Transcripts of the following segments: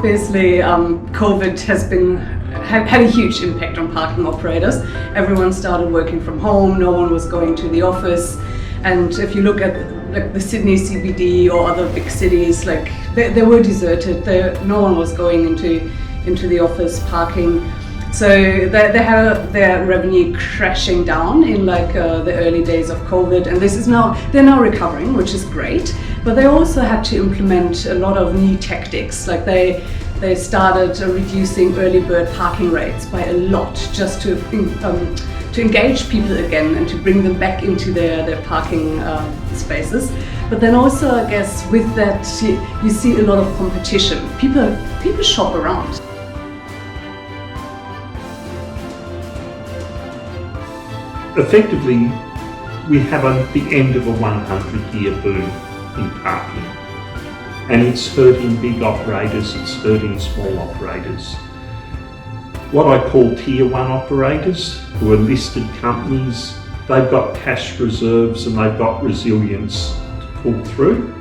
Obviously, COVID has had a huge impact on parking operators. Everyone started working from home, no one was going to the office, and if you look at the Sydney CBD or other big cities, they were deserted. No one was going into the office parking. So they had their revenue crashing down in the early days of COVID, and they're now recovering, which is great. But they also had to implement a lot of new tactics. They started reducing early bird parking rates by a lot, just to engage people again and to bring them back into their parking spaces. But then also, I guess, with that, you see a lot of competition. People shop around. Effectively, we have the end of a 100-year boom in parking, and it's hurting big operators, it's hurting small operators. What I call tier 1 operators, who are listed companies, they've got cash reserves and they've got resilience to pull through.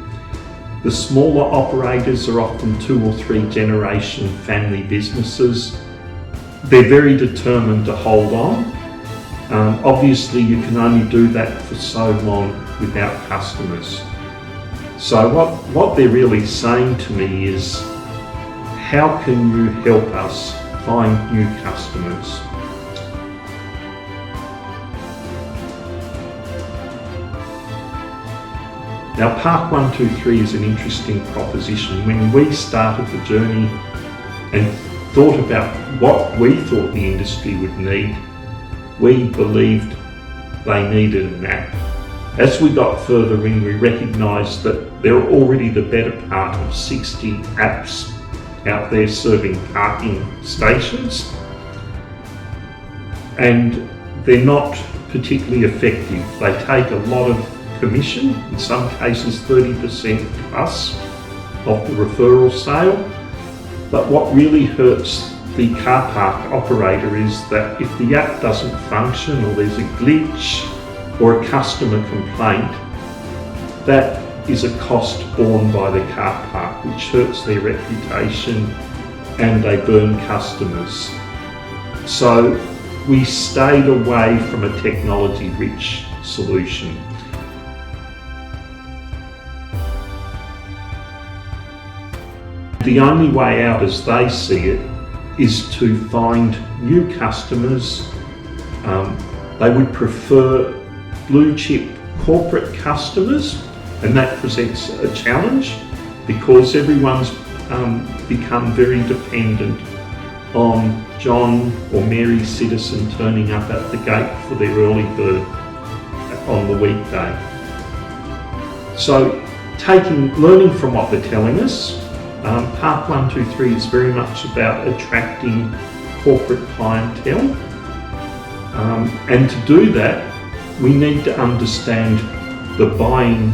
The smaller operators are often 2 or 3 generation family businesses. They're very determined to hold on. Obviously, you can only do that for so long without customers. So what they're really saying to me is, how can you help us find new customers? Now, PARK123 is an interesting proposition. When we started the journey and thought about what we thought the industry would need, we believed they needed an app. As we got further in, we recognised that there are already the better part of 60 apps out there serving parking stations, and they're not particularly effective. They take a lot of commission, in some cases 30% plus of the referral sale. But what really hurts the car park operator is that if the app doesn't function, or there's a glitch or a customer complaint, that is a cost borne by the car park, which hurts their reputation and they burn customers. So we stayed away from a technology-rich solution. The only way out, as they see it, is to find new customers. They would prefer blue chip corporate customers, and that presents a challenge because everyone's become very dependent on John or Mary citizen turning up at the gate for their early bird on the weekday. So learning from what they're telling us, PARK123 is very much about attracting corporate clientele, and to do that we need to understand the buying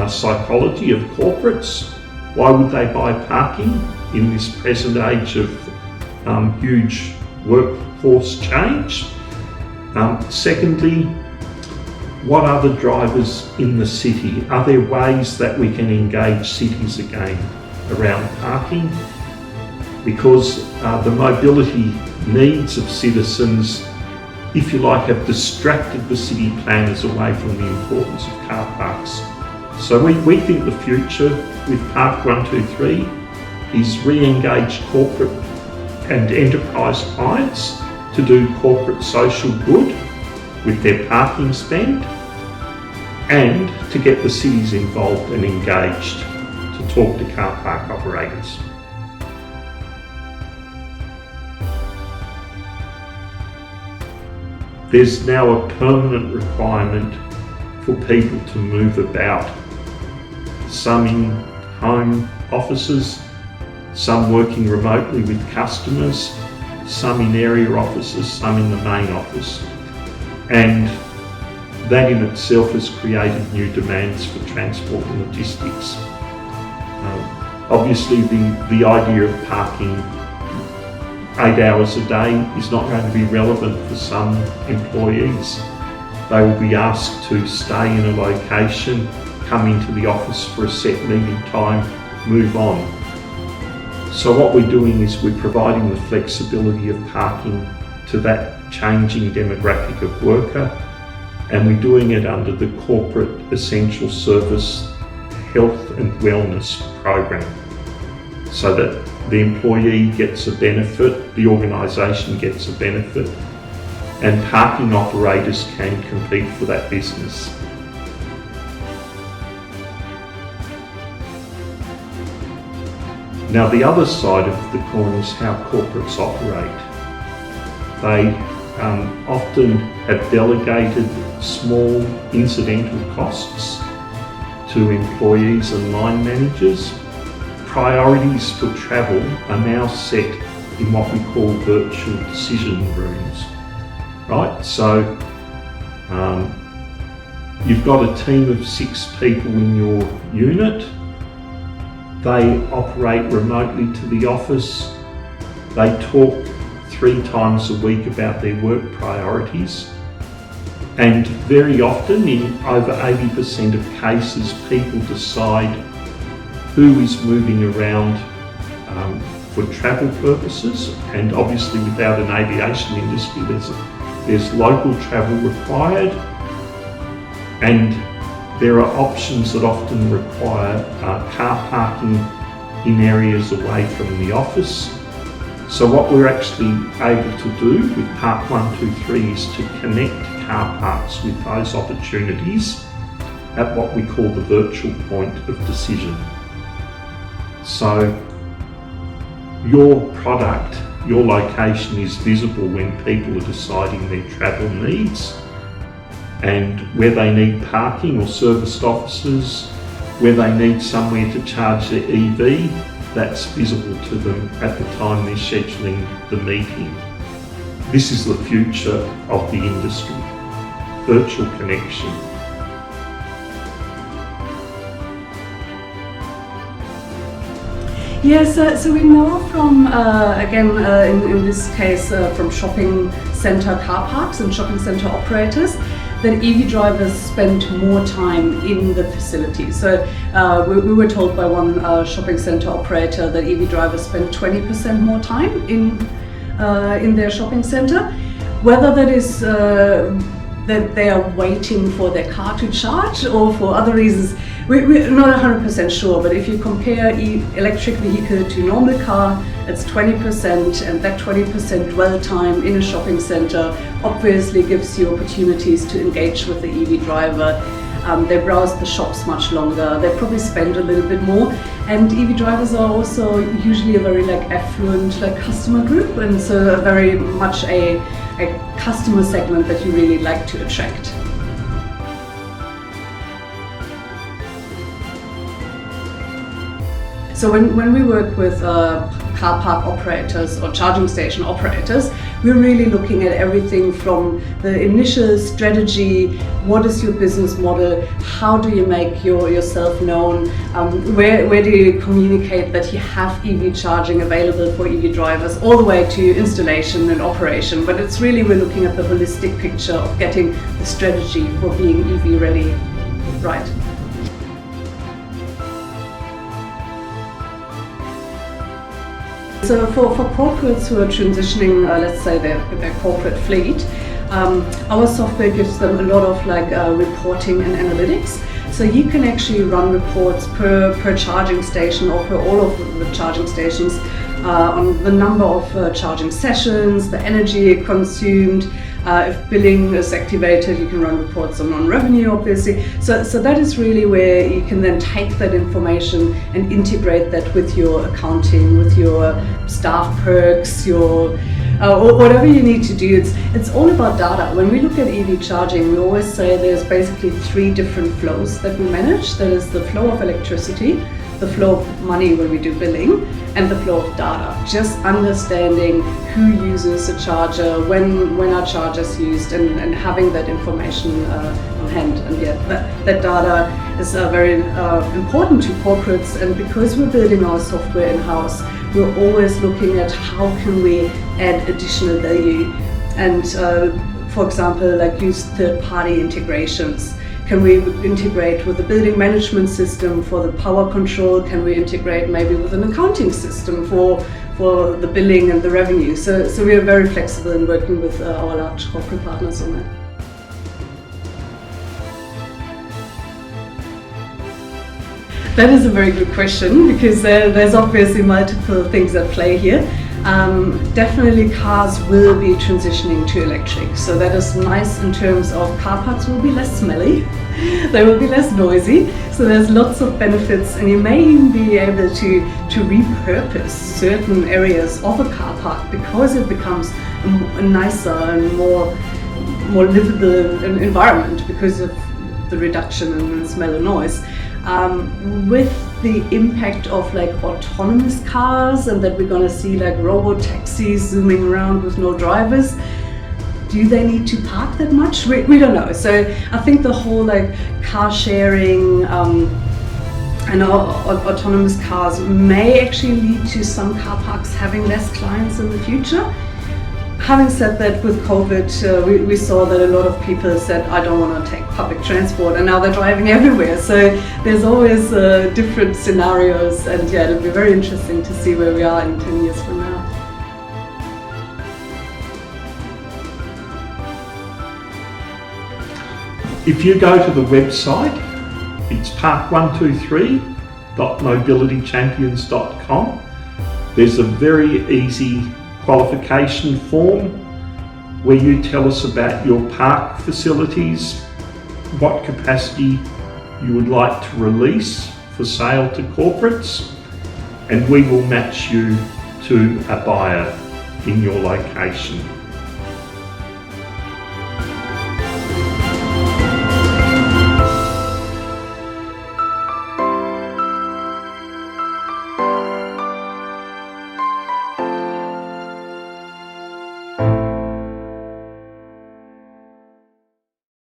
psychology of corporates. Why would they buy parking in this present age of huge workforce change? Secondly, what are the drivers in the city? Are there ways that we can engage cities again around parking? Because the mobility needs of citizens, if you like, have distracted the city planners away from the importance of car parks. So we think the future with PARK123 is re-engage corporate and enterprise clients to do corporate social good with their parking spend, and to get the cities involved and engaged to talk to car park operators. There's now a permanent requirement for people to move about, some in home offices, some working remotely with customers, some in area offices, some in the main office. And that in itself has created new demands for transport and logistics. Obviously the idea of parking 8 hours a day is not going to be relevant for some employees. They will be asked to stay in a location, come into the office for a set meeting time, move on. So what we're doing is we're providing the flexibility of parking to that changing demographic of worker, and we're doing it under the corporate essential service health and wellness program, so that the employee gets a benefit, the organisation gets a benefit, and parking operators can compete for that business. Now the other side of the coin is how corporates operate. They often have delegated small incidental costs to employees and line managers. Priorities for travel are now set in what we call virtual decision rooms, right? So you've got a team of 6 people in your unit. They operate remotely to the office. They talk 3 times a week about their work priorities. And very often, in over 80% of cases, people decide who is moving around for travel purposes. And obviously without an aviation industry, there's local travel required. And there are options that often require car parking in areas away from the office. So what we're actually able to do with PARK123 is to connect car parks with those opportunities at what we call the virtual point of decision. So your product, your location is visible when people are deciding their travel needs, and where they need parking or serviced offices, where they need somewhere to charge their EV, that's visible to them at the time they're scheduling the meeting. This is the future of the industry, virtual connection. Yes, so we know from, in this case, from shopping centre car parks and shopping centre operators, that EV drivers spend more time in the facility. So we were told by one shopping centre operator that EV drivers spend 20% more time in their shopping centre. Whether that is that they are waiting for their car to charge or for other reasons, we're not 100% sure, but if you compare electric vehicle to normal car, it's 20%, and that 20% dwell time in a shopping center obviously gives you opportunities to engage with the EV driver. They browse the shops much longer, they probably spend a little bit more, and EV drivers are also usually a very affluent customer group, and so very much a customer segment that you really like to attract. So when we work with car park operators or charging station operators, we're really looking at everything from the initial strategy, what is your business model, how do you make yourself known, where do you communicate that you have EV charging available for EV drivers, all the way to installation and operation. But it's really, we're looking at the holistic picture of getting the strategy for being EV ready right. So for corporates who are transitioning, let's say their corporate fleet, our software gives them a lot of reporting and analytics. So you can actually run reports per charging station or per all of the charging stations on the number of charging sessions, the energy consumed. If billing is activated, you can run reports on non-revenue, obviously. So that is really where you can then take that information and integrate that with your accounting, with your staff perks, or whatever you need to do. It's all about data. When we look at EV charging, we always say there's basically 3 different flows that we manage. There is the flow of electricity, the flow of money when we do billing, and the flow of data. Just understanding who uses a charger, when our charger's used, and having that information on hand. And yeah, that data is very important to corporates, and because we're building our software in-house, we're always looking at how can we add additional value, and for example, use third-party integrations. Can we integrate with the building management system for the power control? Can we integrate maybe with an accounting system for the billing and the revenue? So we are very flexible in working with our large corporate partners on that. That is a very good question, because there's obviously multiple things at play here. Definitely cars will be transitioning to electric, so that is nice in terms of car parks will be less smelly, they will be less noisy, so there's lots of benefits, and you may even be able to repurpose certain areas of a car park because it becomes a nicer and more livable environment because of the reduction in smell and noise. With the impact of like autonomous cars, and that we're going to see like robo-taxis zooming around with no drivers, do they need to park that much? We don't know. So I think the whole like car sharing and autonomous cars may actually lead to some car parks having less clients in the future. Having said that, with COVID, we saw that a lot of people said, I don't want to take public transport, and now they're driving everywhere. So there's always different scenarios, and yeah, it'll be very interesting to see where we are in 10 years from now. If you go to the website, it's park123.mobilitychampions.com. There's a very easy qualification form where you tell us about your park facilities, what capacity you would like to release for sale to corporates, and we will match you to a buyer in your location.